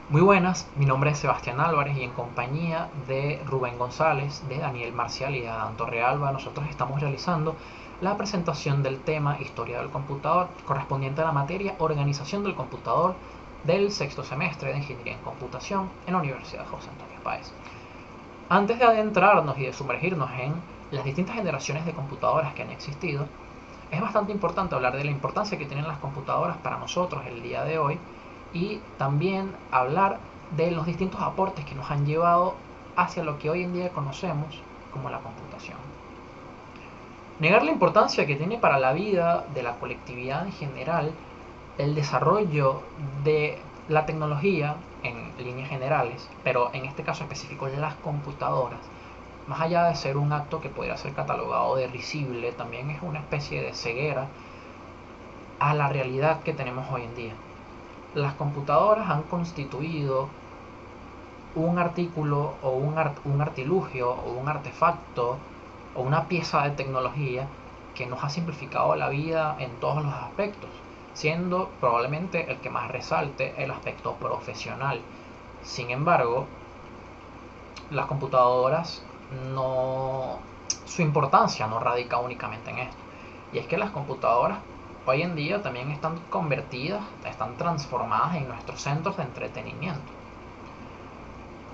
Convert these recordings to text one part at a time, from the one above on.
Muy buenas, mi nombre es Sebastián Álvarez y en compañía de Rubén González, de Daniel Marcial y de Adán Torrealba, nosotros estamos realizando la presentación del tema Historia del Computador, correspondiente a la materia Organización del Computador del sexto semestre de Ingeniería en Computación en la Universidad José Antonio Páez. Antes de adentrarnos y de sumergirnos en las distintas generaciones de computadoras que han existido, es bastante importante hablar de la importancia que tienen las computadoras para nosotros el día de hoy y también hablar de los distintos aportes que nos han llevado hacia lo que hoy en día conocemos como la computación. Negar la importancia que tiene para la vida de la colectividad en general el desarrollo de la tecnología en líneas generales, pero en este caso específico las computadoras, más allá de ser un acto que podría ser catalogado de risible, también es una especie de ceguera a la realidad que tenemos hoy en día. Las computadoras han constituido un artículo o un artilugio o un artefacto o una pieza de tecnología que nos ha simplificado la vida en todos los aspectos, siendo probablemente el que más resalte el aspecto profesional. Sin embargo, las computadoras no, su importancia no radica únicamente en esto. Y es que las computadoras hoy en día también están convertidas, están transformadas en nuestros centros de entretenimiento.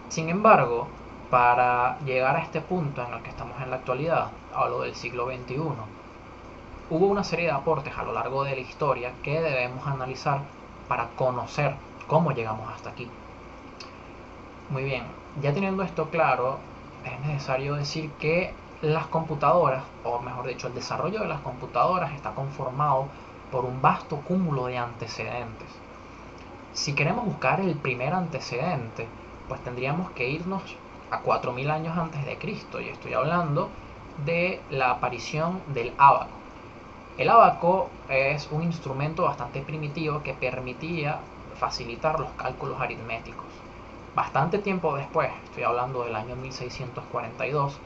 Sin embargo, para llegar a este punto en el que estamos en la actualidad, hablo del siglo XXI, hubo una serie de aportes a lo largo de la historia que debemos analizar para conocer cómo llegamos hasta aquí. Muy bien, ya teniendo esto claro, es necesario decir que las computadoras, o mejor dicho, el desarrollo de las computadoras está conformado por un vasto cúmulo de antecedentes. Si queremos buscar el primer antecedente, pues tendríamos que irnos a 4000 años antes de Cristo, y estoy hablando de la aparición del ábaco. El ábaco es un instrumento bastante primitivo que permitía facilitar los cálculos aritméticos. Bastante tiempo después, estoy hablando del año 1642,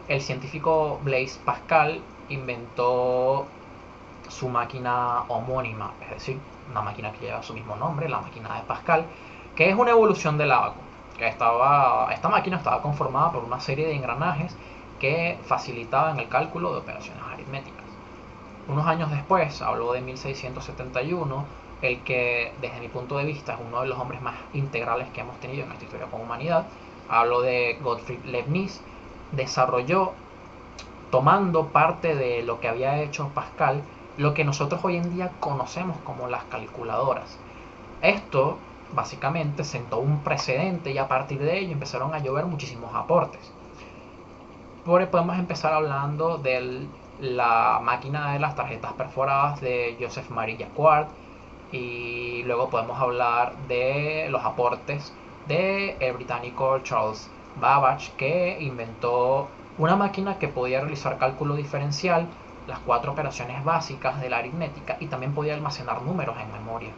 el científico Blaise Pascal inventó su máquina homónima, es decir, una máquina que lleva su mismo nombre, la máquina de Pascal, que es una evolución del ábaco. Esta máquina estaba conformada por una serie de engranajes que facilitaban el cálculo de operaciones aritméticas. Unos años después, habló de 1671, el que desde mi punto de vista es uno de los hombres más integrales que hemos tenido en nuestra historia como humanidad, hablo de Gottfried Leibniz, desarrolló, tomando parte de lo que había hecho Pascal, lo que nosotros hoy en día conocemos como las calculadoras. Esto básicamente sentó un precedente y a partir de ello empezaron a llover muchísimos aportes. Podemos empezar hablando de la máquina de las tarjetas perforadas de Joseph Marie Jacquard y luego podemos hablar de los aportes de el británico Charles Babbage, que inventó una máquina que podía realizar cálculo diferencial, las cuatro operaciones básicas de la aritmética y también podía almacenar números en memoria.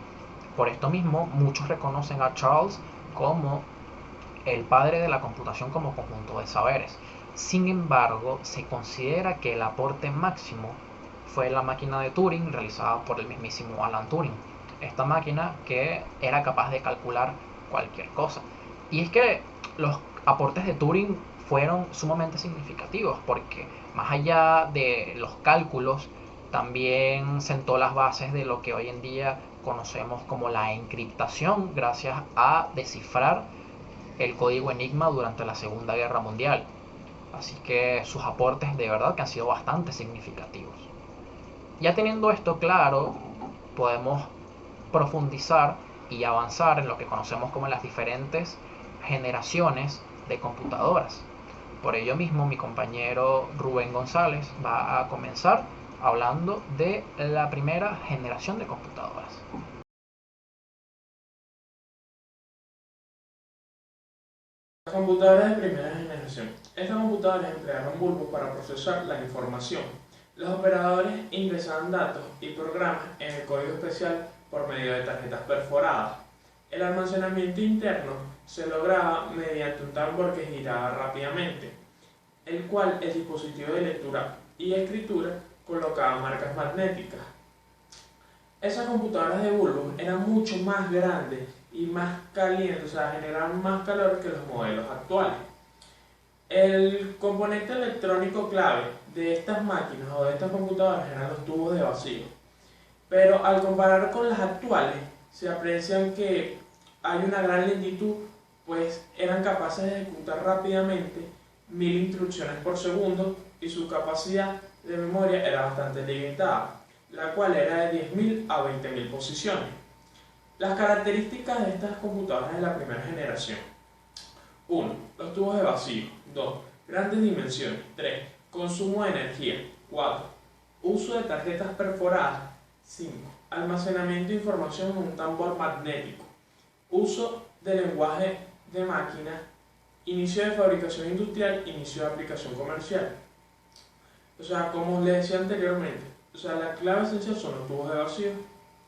Por esto mismo, muchos reconocen a Charles como el padre de la computación como conjunto de saberes. Sin embargo, se considera que el aporte máximo fue la máquina de Turing realizada por el mismísimo Alan Turing. Esta máquina que era capaz de calcular cualquier cosa. Y es que los aportes de Turing fueron sumamente significativos porque más allá de los cálculos, también sentó las bases de lo que hoy en día conocemos como la encriptación gracias a descifrar el código Enigma durante la Segunda Guerra Mundial. Así que sus aportes de verdad que han sido bastante significativos. Ya teniendo esto claro, podemos profundizar y avanzar en lo que conocemos como las diferentes generaciones de computadoras. Por ello mismo, mi compañero Rubén González va a comenzar hablando de la primera generación de computadoras. Computadoras de primera generación. Estas computadoras emplearon bulbos para procesar la información. Los operadores ingresaban datos y programas en el código especial por medio de tarjetas perforadas. El almacenamiento interno se lograba mediante un tambor que giraba rápidamente, el cual el dispositivo de lectura y escritura colocaba marcas magnéticas. Esas computadoras de bulbos eran mucho más grandes y más caliente, o sea, generaban más calor que los modelos actuales. El componente electrónico clave de estas máquinas o de estas computadoras eran los tubos de vacío. Pero al comparar con las actuales, se aprecian que hay una gran lentitud, pues eran capaces de ejecutar rápidamente 1000 instrucciones por segundo y su capacidad de memoria era bastante limitada, la cual era de 10.000 a 20.000 posiciones. Las características de estas computadoras de la primera generación: 1. Los tubos de vacío. 2. Grandes dimensiones. 3. Consumo de energía. 4. Uso de tarjetas perforadas. 5. Almacenamiento de información en un tambor magnético. Uso de lenguaje de máquina. Inicio de fabricación industrial. Inicio de aplicación comercial. O sea, como les decía anteriormente, o sea, la clave esencial son los tubos de vacío,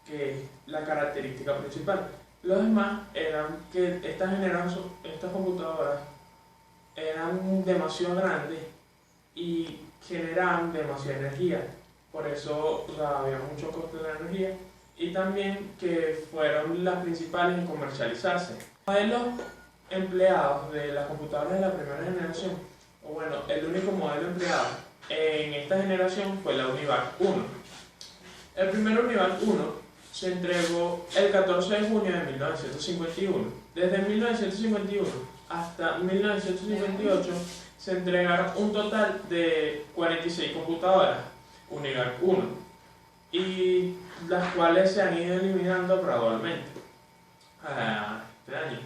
que es la característica principal. Los demás eran que estas computadoras eran demasiado grandes y generaban demasiada energía. Por eso, o sea, había mucho costo de la energía, y también que fueron las principales en comercializarse. Modelos empleados de las computadoras de la primera generación, o bueno, el único modelo empleado en esta generación fue la UNIVAC 1. El primer UNIVAC 1 se entregó el 14 de junio de 1951. Desde 1951 hasta 1958 se entregaron un total de 46 computadoras UNIVAC 1, y las cuales se han ido eliminando gradualmente este año.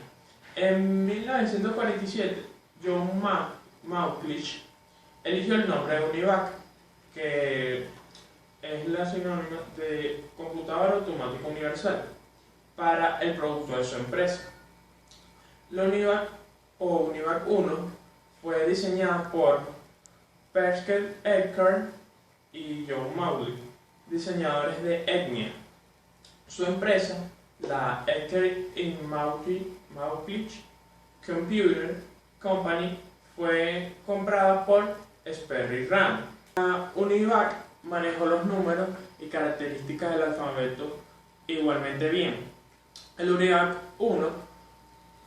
En 1947, John Mauchlich eligió el nombre de UNIVAC, que es la sinónima de computadora automática universal, para el producto de su empresa. La UNIVAC o UNIVAC 1 fue diseñada por Perskel Eckhart y John Mauchlich, diseñadores de ETNIA. Su empresa, la Eckhart y Mauchlich Computer Company, fue comprada por Sperry Rand. La UNIVAC manejó los números y características del alfabeto igualmente bien. El UNIVAC 1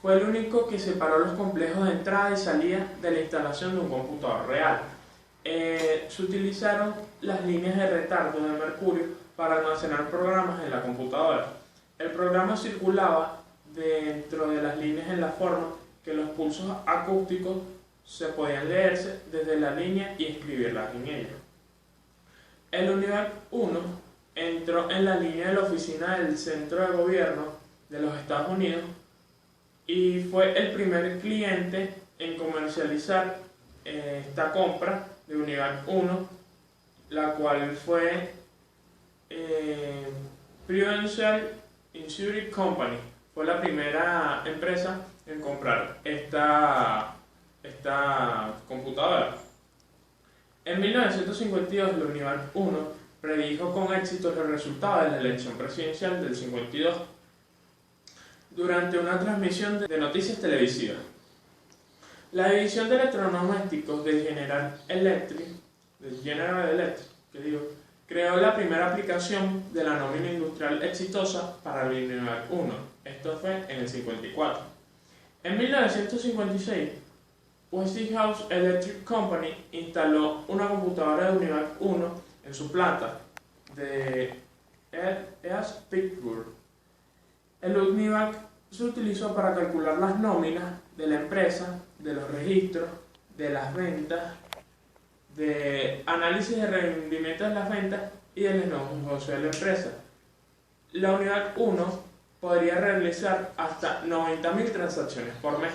fue el único que separó los complejos de entrada y salida de la instalación de un computador real. Se utilizaron las líneas de retardo de mercurio para almacenar programas en la computadora. El programa circulaba dentro de las líneas en la forma que los pulsos acústicos se podían leerse desde la línea y escribirlas en ella. El UNIVAC 1 entró en la línea de la oficina del Centro de Gobierno de los Estados Unidos y fue el primer cliente en comercializar esta compra de UNIVAC 1, la cual fue Prudential Insurance Company. Fue la primera empresa en comprar esta computadora. En 1952, la UNIVAC 1 predijo con éxito los resultados de la elección presidencial del 52 durante una transmisión de noticias televisivas. La división de electrodomésticos de General Electric, creó la primera aplicación de la nómina industrial exitosa para el UNIVAC 1. Esto fue en el 54. En 1956, Westinghouse Electric Company instaló una computadora de UNIVAC 1 en su planta de East Pittsburgh. El UNIVAC se utilizó para calcular las nóminas de la empresa, de los registros, de las ventas, de análisis de rendimiento de las ventas y del negocio de la empresa. La UNIVAC 1 podría realizar hasta 90.000 transacciones por mes.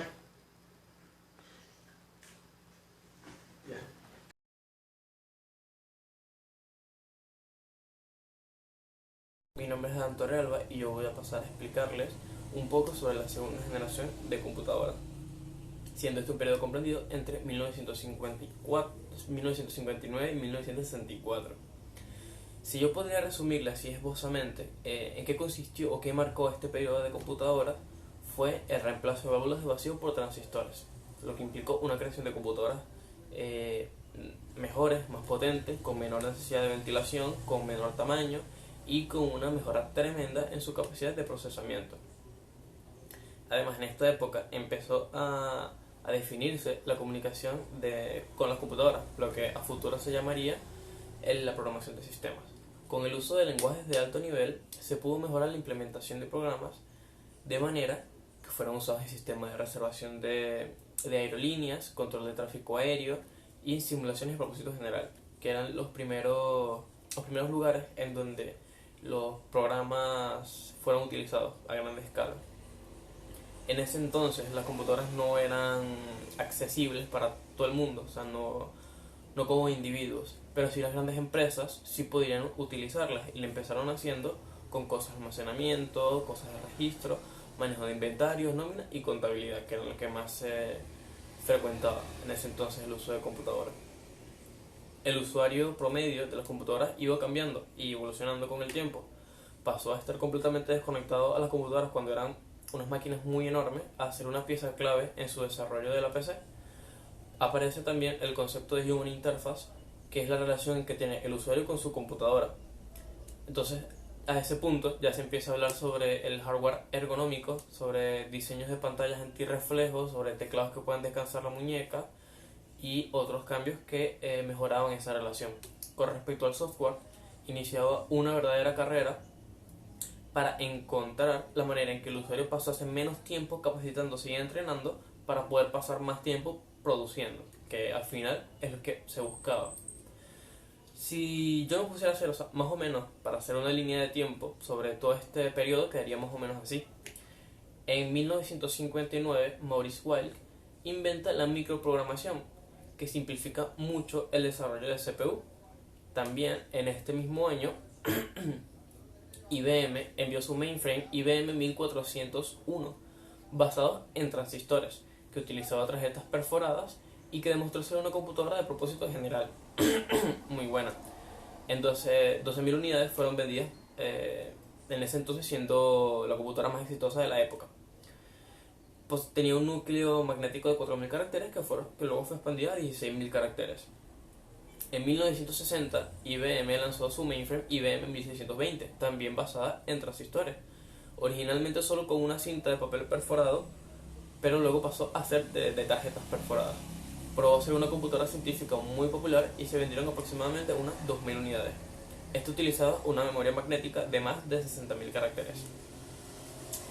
Mi nombre es Dan Torrealba y yo voy a pasar a explicarles un poco sobre la segunda generación de computadoras, siendo este un periodo comprendido entre 1959 y 1964. Si yo podría resumirle así esbozamente en qué consistió o qué marcó este periodo de computadoras, fue el reemplazo de válvulas de vacío por transistores, lo que implicó una creación de computadoras mejores, más potentes, con menor necesidad de ventilación, con menor tamaño y con una mejora tremenda en su capacidad de procesamiento. Además, en esta época empezó a definirse la comunicación con las computadoras, lo que a futuro se llamaría la programación de sistemas. Con el uso de lenguajes de alto nivel se pudo mejorar la implementación de programas de manera que fueran usados en sistemas de reservación de aerolíneas, control de tráfico aéreo y en simulaciones de propósito general, que eran los primeros lugares en donde los programas fueron utilizados a gran escala. En ese entonces las computadoras no eran accesibles para todo el mundo, o sea, no como individuos, pero sí las grandes empresas sí podrían utilizarlas y lo empezaron haciendo con cosas de almacenamiento, cosas de registro, manejo de inventarios, nómina y contabilidad, que era lo que más se frecuentaba en ese entonces el uso de computadoras. El usuario promedio de las computadoras iba cambiando y evolucionando con el tiempo. Pasó a estar completamente desconectado a las computadoras cuando eran unas máquinas muy enormes a ser una pieza clave en su desarrollo de la PC. Aparece también el concepto de Human Interface, que es la relación que tiene el usuario con su computadora. Entonces, a ese punto ya se empieza a hablar sobre el hardware ergonómico, sobre diseños de pantallas antirreflejos, sobre teclados que puedan descansar la muñeca y otros cambios que mejoraban esa relación. Con respecto al software, iniciaba una verdadera carrera para encontrar la manera en que el usuario pasase menos tiempo capacitándose y entrenando para poder pasar más tiempo produciendo, que al final es lo que se buscaba. Si yo me pusiera a hacer, más o menos, para hacer una línea de tiempo sobre todo este periodo, quedaría más o menos así. En 1959, Maurice Wilk inventa la microprogramación, que simplifica mucho el desarrollo de CPU. También, en este mismo año, IBM envió su mainframe IBM 1401, basado en transistores, que utilizaba tarjetas perforadas y que demostró ser una computadora de propósito general. Muy buena. Entonces, 12.000 unidades fueron vendidas en ese entonces, siendo la computadora más exitosa de la época. Pues tenía un núcleo magnético de 4.000 caracteres que luego fue expandida a 16.000 caracteres. En 1960, IBM lanzó su mainframe IBM 1620, también basada en transistores. Originalmente solo con una cinta de papel perforado, pero luego pasó a ser de tarjetas perforadas. Probó ser una computadora científica muy popular y se vendieron aproximadamente unas 2.000 unidades. Esto utilizaba una memoria magnética de más de 60.000 caracteres.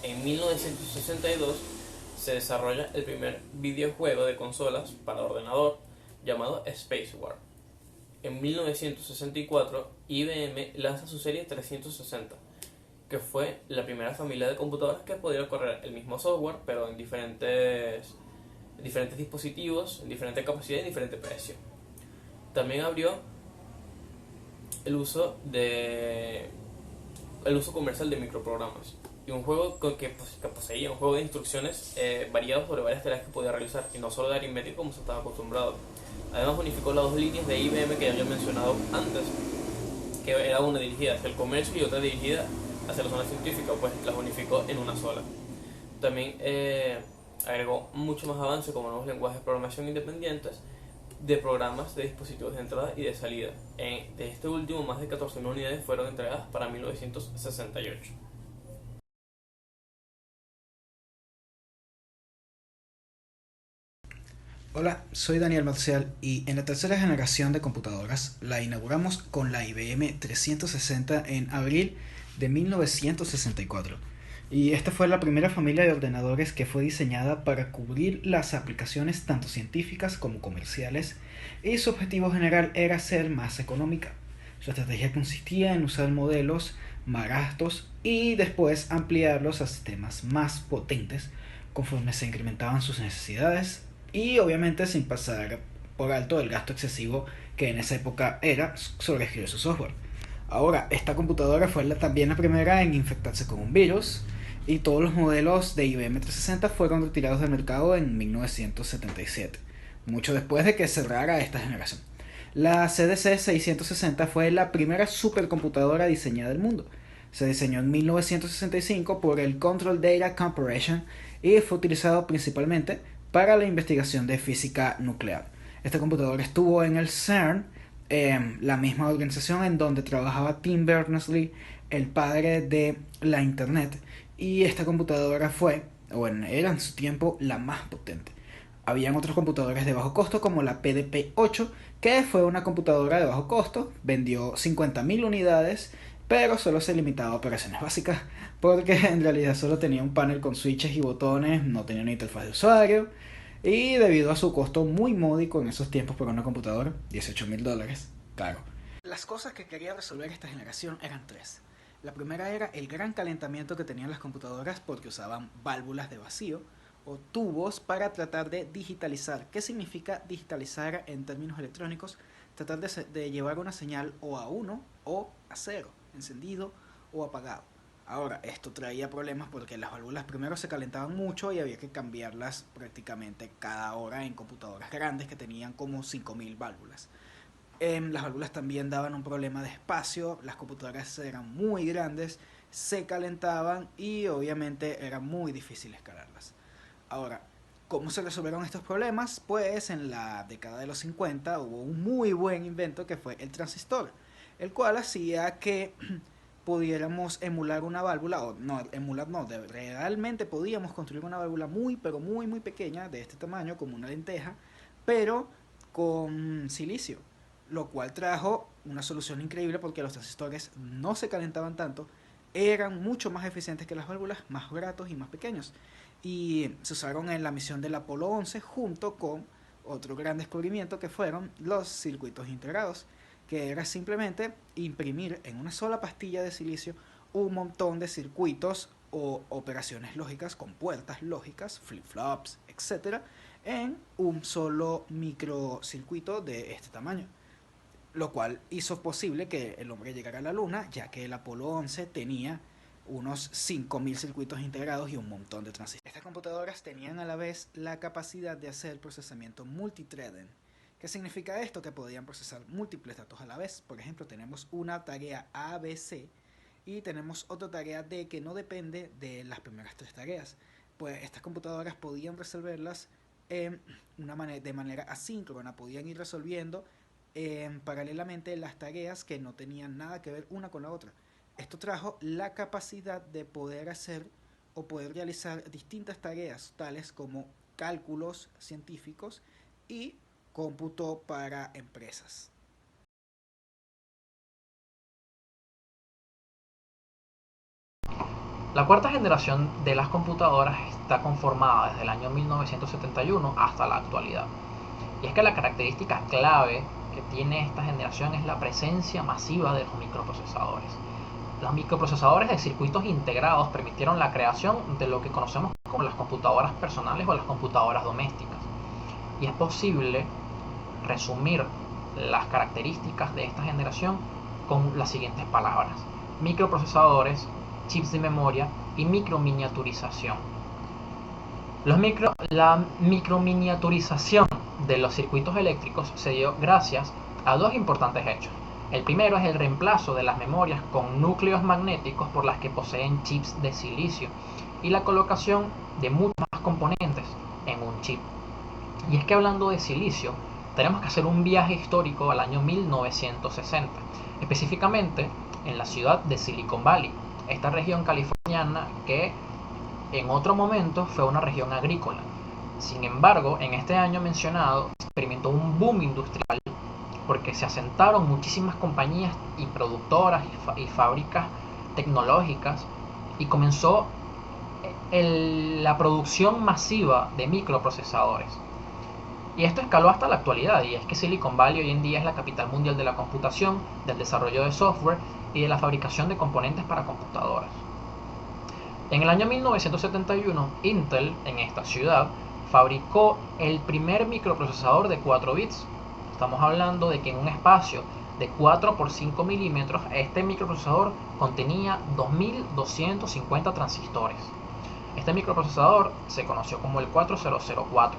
En 1962 se desarrolla el primer videojuego de consolas para ordenador llamado Space War. En 1964 IBM lanza su serie 360, que fue la primera familia de computadoras que podía correr el mismo software, pero en diferentes dispositivos, en diferente capacidad y en diferente precio. También abrió el uso comercial de microprogramas y un juego que poseía un juego de instrucciones variados sobre varias tareas que podía realizar, y no solo de aritmética como se estaba acostumbrado. Además unificó las dos líneas de IBM que ya había mencionado antes, que era una dirigida hacia el comercio y otra dirigida hacia la zona científica, pues las unificó en una sola. También agregó mucho más avance como nuevos lenguajes de programación independientes de programas de dispositivos de entrada y de salida. De este último, más de 14.000 unidades fueron entregadas para 1968. Hola, soy Daniel Marcial y en la tercera generación de computadoras la inauguramos con la IBM 360 en abril de 1964. Y esta fue la primera familia de ordenadores que fue diseñada para cubrir las aplicaciones tanto científicas como comerciales, y su objetivo general era ser más económica. Su estrategia consistía en usar modelos más gastos y después ampliarlos a sistemas más potentes conforme se incrementaban sus necesidades, y obviamente sin pasar por alto el gasto excesivo que en esa época era sobre escribir su software. Ahora, esta computadora fue también la primera en infectarse con un virus, y todos los modelos de IBM 360 fueron retirados del mercado en 1977, mucho después de que cerrara esta generación. La CDC 660 fue la primera supercomputadora diseñada del mundo. Se diseñó en 1965 por el Control Data Corporation y fue utilizado principalmente para la investigación de física nuclear. Esta computadora estuvo en el CERN, la misma organización en donde trabajaba Tim Berners-Lee, el padre de la Internet, y esta computadora fue bueno, era en su tiempo la más potente. Habían otros computadores de bajo costo como la PDP-8, que fue una computadora de bajo costo, vendió 50.000 unidades, pero solo se limitaba a operaciones básicas, porque en realidad solo tenía un panel con switches y botones, no tenía una interfaz de usuario, y debido a su costo muy módico en esos tiempos por una computadora, $18.000, claro. Las cosas que quería resolver esta generación eran tres. La primera era el gran calentamiento que tenían las computadoras porque usaban válvulas de vacío o tubos para tratar de digitalizar. ¿Qué significa digitalizar en términos electrónicos? Tratar de llevar una señal o a 1 o a 0, encendido o apagado. Ahora, esto traía problemas porque las válvulas primero se calentaban mucho y había que cambiarlas prácticamente cada hora en computadoras grandes que tenían como 5.000 válvulas. Las válvulas también daban un problema de espacio, las computadoras eran muy grandes, se calentaban y obviamente era muy difícil escalarlas. Ahora, ¿cómo se resolvieron estos problemas? Pues en la década de los 50 hubo un muy buen invento que fue el transistor, el cual hacía que pudiéramos emular una válvula, o no, emular no, realmente podíamos construir una válvula muy, pero muy, muy pequeña, de este tamaño, como una lenteja, pero con silicio, lo cual trajo una solución increíble porque los transistores no se calentaban tanto, eran mucho más eficientes que las válvulas, más baratos y más pequeños. Y se usaron en la misión del Apolo 11 junto con otro gran descubrimiento que fueron los circuitos integrados, que era simplemente imprimir en una sola pastilla de silicio un montón de circuitos o operaciones lógicas con puertas lógicas, flip-flops, etc., en un solo microcircuito de este tamaño, lo cual hizo posible que el hombre llegara a la luna, ya que el Apolo 11 tenía unos 5.000 circuitos integrados y un montón de transistores. Estas computadoras tenían a la vez la capacidad de hacer procesamiento multithreading. ¿Qué significa esto? Que podían procesar múltiples datos a la vez. Por ejemplo, tenemos una tarea ABC y tenemos otra tarea D que no depende de las primeras tres tareas. Pues estas computadoras podían resolverlas de manera asíncrona, podían ir resolviendo paralelamente las tareas que no tenían nada que ver una con la otra. Esto trajo la capacidad de poder hacer o poder realizar distintas tareas, tales como cálculos científicos y cómputo para empresas. La cuarta generación de las computadoras está conformada desde el año 1971 hasta la actualidad. Y es que la característica clave que tiene esta generación es la presencia masiva de los microprocesadores. Los microprocesadores de circuitos integrados permitieron la creación de lo que conocemos como las computadoras personales o las computadoras domésticas. Y es posible resumir las características de esta generación con las siguientes palabras: microprocesadores, chips de memoria y microminiaturización. La microminiaturización de los circuitos eléctricos se dio gracias a dos importantes hechos. El primero es el reemplazo de las memorias con núcleos magnéticos por las que poseen chips de silicio y la colocación de muchos más componentes en un chip. Y es que hablando de silicio, tenemos que hacer un viaje histórico al año 1960, específicamente en la ciudad de Silicon Valley, esta región californiana que en otro momento fue una región agrícola. Sin embargo, en este año mencionado se experimentó un boom industrial porque se asentaron muchísimas compañías y productoras y fábricas tecnológicas y comenzó la producción masiva de microprocesadores. Y esto escaló hasta la actualidad, y es que Silicon Valley hoy en día es la capital mundial de la computación, del desarrollo de software y de la fabricación de componentes para computadoras. En el año 1971, Intel, en esta ciudad, fabricó el primer microprocesador de 4 bits. Estamos hablando de que en un espacio de 4 por 5 milímetros, este microprocesador contenía 2250 transistores. Este microprocesador se conoció como el 4004.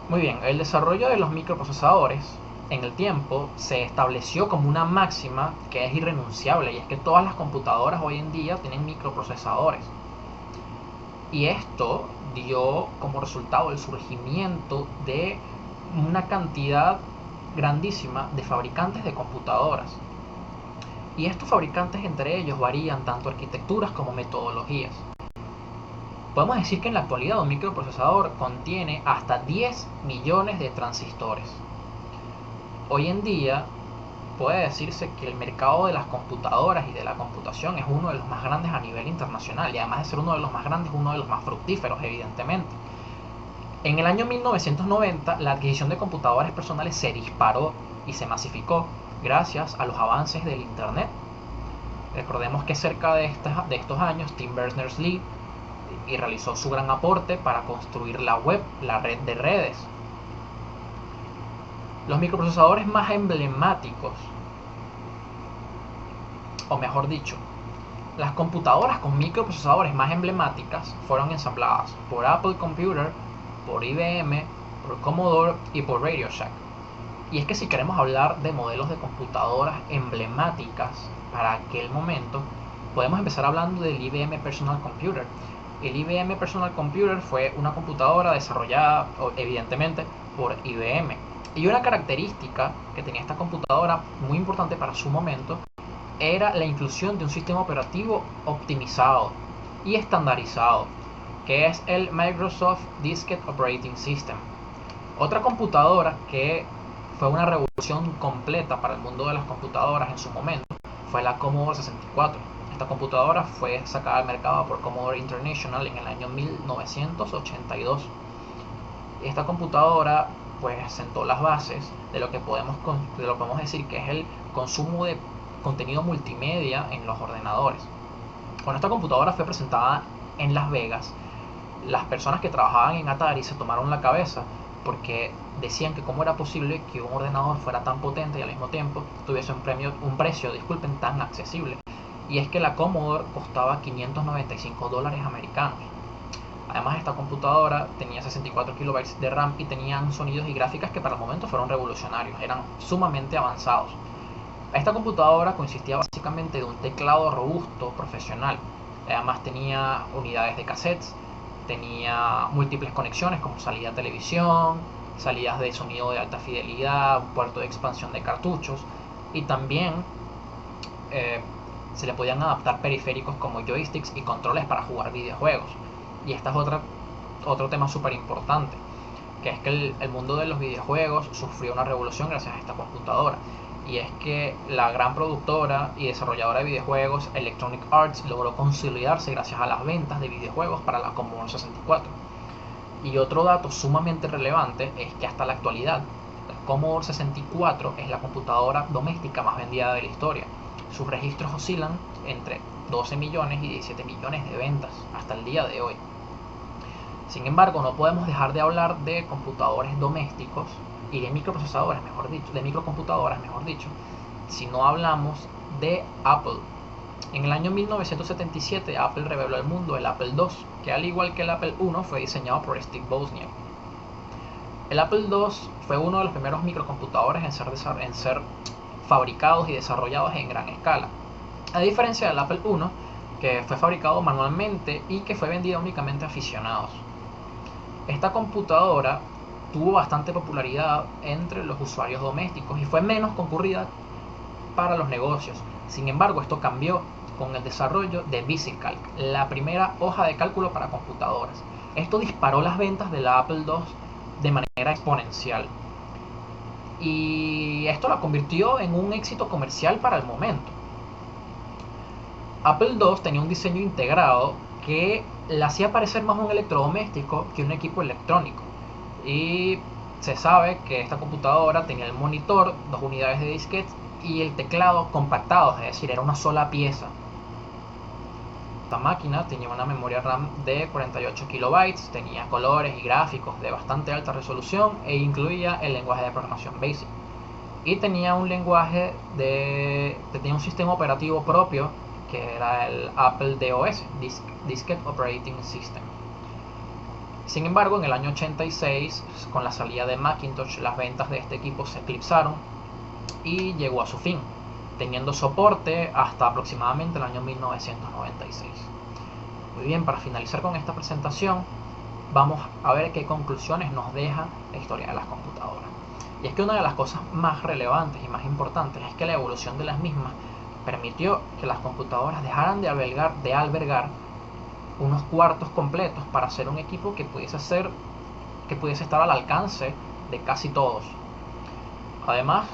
Muy bien, el desarrollo de los microprocesadores en el tiempo se estableció como una máxima que es irrenunciable, y es que todas las computadoras hoy en día tienen microprocesadores. Y esto dio como resultado el surgimiento de una cantidad grandísima de fabricantes de computadoras. Y estos fabricantes entre ellos varían tanto arquitecturas como metodologías. Podemos decir que en la actualidad un microprocesador contiene hasta 10 millones de transistores. Hoy en día puede decirse que el mercado de las computadoras y de la computación es uno de los más grandes a nivel internacional, y además de ser uno de los más grandes, uno de los más fructíferos, evidentemente. En el año 1990, la adquisición de computadores personales se disparó y se masificó gracias a los avances del Internet. Recordemos que cerca de estos años, Tim Berners-Lee realizó su gran aporte para construir la web, la red de redes. Los microprocesadores más emblemáticos, o mejor dicho, las computadoras con microprocesadores más emblemáticas fueron ensambladas por Apple Computer, por IBM, por Commodore y por Radio Shack. Y es que si queremos hablar de modelos de computadoras emblemáticas para aquel momento, podemos empezar hablando del IBM Personal Computer. El IBM Personal Computer fue una computadora desarrollada, evidentemente, por IBM. Y una característica que tenía esta computadora muy importante para su momento era la inclusión de un sistema operativo optimizado y estandarizado, que es el Microsoft Diskette Operating System. Otra computadora que fue una revolución completa para el mundo de las computadoras en su momento fue la Commodore 64. Esta computadora fue sacada al mercado por Commodore International en el año 1982. Esta computadora pues sentó las bases de lo que podemos decir que es el consumo de contenido multimedia en los ordenadores. Cuando esta computadora fue presentada en Las Vegas, las personas que trabajaban en Atari se tomaron la cabeza porque decían que cómo era posible que un ordenador fuera tan potente y al mismo tiempo tuviese un precio tan accesible. Y es que la Commodore costaba $595 americanos. Además, esta computadora tenía 64 kilobytes de RAM y tenían sonidos y gráficas que para el momento fueron revolucionarios, eran sumamente avanzados. Esta computadora consistía básicamente de un teclado robusto profesional. Además tenía unidades de cassettes, tenía múltiples conexiones como salida a televisión, salidas de sonido de alta fidelidad, un puerto de expansión de cartuchos, y también se le podían adaptar periféricos como joysticks y controles para jugar videojuegos. Y esta es otro tema súper importante, que es que el mundo de los videojuegos sufrió una revolución gracias a esta computadora. Y es que la gran productora y desarrolladora de videojuegos Electronic Arts logró consolidarse gracias a las ventas de videojuegos para la Commodore 64. Y otro dato sumamente relevante es que hasta la actualidad, la Commodore 64 es la computadora doméstica más vendida de la historia. Sus registros oscilan entre 12 millones y 17 millones de ventas hasta el día de hoy. Sin embargo, no podemos dejar de hablar de computadores domésticos y de microprocesadores, de microcomputadoras, si no hablamos de Apple. En el año 1977, Apple reveló al mundo el Apple II, que al igual que el Apple I fue diseñado por Steve Wozniak. El Apple II fue uno de los primeros microcomputadores en ser fabricados y desarrollados en gran escala. A diferencia del Apple I, que fue fabricado manualmente y que fue vendido únicamente a aficionados. Esta computadora tuvo bastante popularidad entre los usuarios domésticos y fue menos concurrida para los negocios. Sin embargo, esto cambió con el desarrollo de VisiCalc, la primera hoja de cálculo para computadoras. Esto disparó las ventas de la Apple II de manera exponencial. Y esto la convirtió en un éxito comercial para el momento. Apple II tenía un diseño integrado que la hacía parecer más un electrodoméstico que un equipo electrónico. Y se sabe que esta computadora tenía el monitor, 2 unidades de disquete y el teclado compactados, es decir, era una sola pieza. Esta máquina tenía una memoria RAM de 48 kilobytes, tenía colores y gráficos de bastante alta resolución e incluía el lenguaje de programación BASIC. Y tenía un sistema operativo propio que era el Apple DOS, Diskette Operating System. Sin embargo, en el año 86, con la salida de Macintosh, las ventas de este equipo se eclipsaron y llegó a su fin, teniendo soporte hasta aproximadamente el año 1996. Muy bien, para finalizar con esta presentación, vamos a ver qué conclusiones nos deja la historia de las computadoras. Y es que una de las cosas más relevantes y más importantes es que la evolución de las mismas permitió que las computadoras dejaran de albergar unos cuartos completos para hacer un equipo que pudiese estar al alcance de casi todos. Además,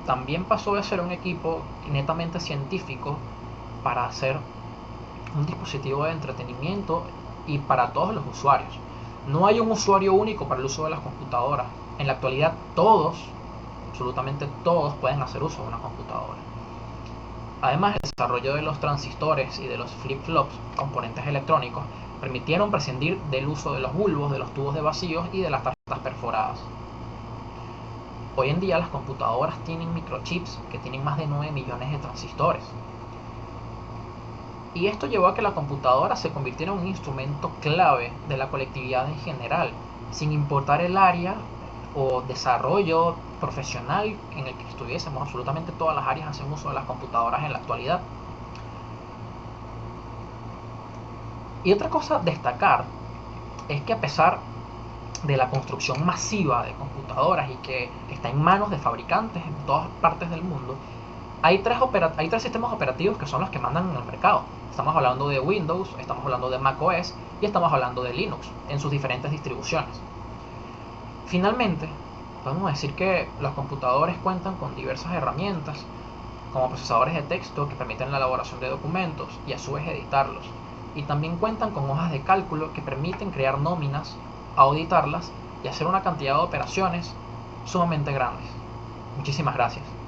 también pasó de ser un equipo netamente científico para hacer un dispositivo de entretenimiento y para todos los usuarios. No hay un usuario único para el uso de las computadoras. En la actualidad todos, absolutamente todos, pueden hacer uso de una computadora. Además, el desarrollo de los transistores y de los flip-flops, componentes electrónicos, permitieron prescindir del uso de los bulbos, de los tubos de vacíos y de las tarjetas perforadas. Hoy en día las computadoras tienen microchips que tienen más de 9 millones de transistores. Y esto llevó a que la computadora se convirtiera en un instrumento clave de la colectividad en general, sin importar el área o desarrollo profesional en el que estuviésemos. Absolutamente todas las áreas hacen uso de las computadoras en la actualidad. Y otra cosa a destacar es que a pesar de la construcción masiva de computadoras y que está en manos de fabricantes en todas partes del mundo, hay tres sistemas operativos que son los que mandan en el mercado. Estamos hablando de Windows, estamos hablando de macOS y estamos hablando de Linux en sus diferentes distribuciones. Finalmente, podemos decir que los computadores cuentan con diversas herramientas, como procesadores de texto que permiten la elaboración de documentos y a su vez editarlos. Y también cuentan con hojas de cálculo que permiten crear nóminas, auditarlas y hacer una cantidad de operaciones sumamente grandes. Muchísimas gracias.